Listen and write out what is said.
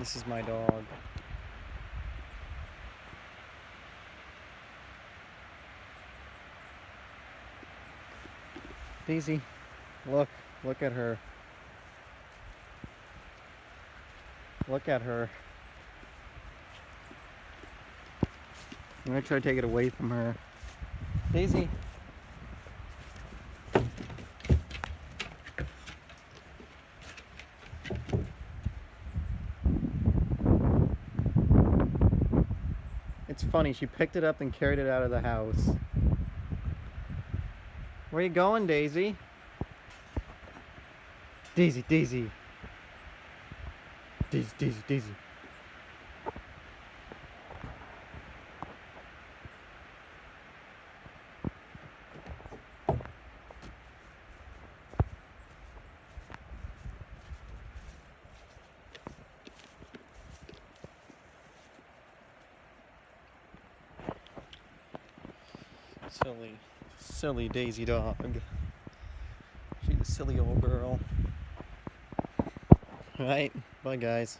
This is my dog. Daisy, look at her. Look at her. I'm gonna try to take it away from her. Daisy. It's funny, she picked it up and carried it out of the house. Where you going, Daisy? Daisy, Daisy. Daisy, Daisy, Daisy. Silly Daisy dog. She's a silly old girl. Right? Bye, guys.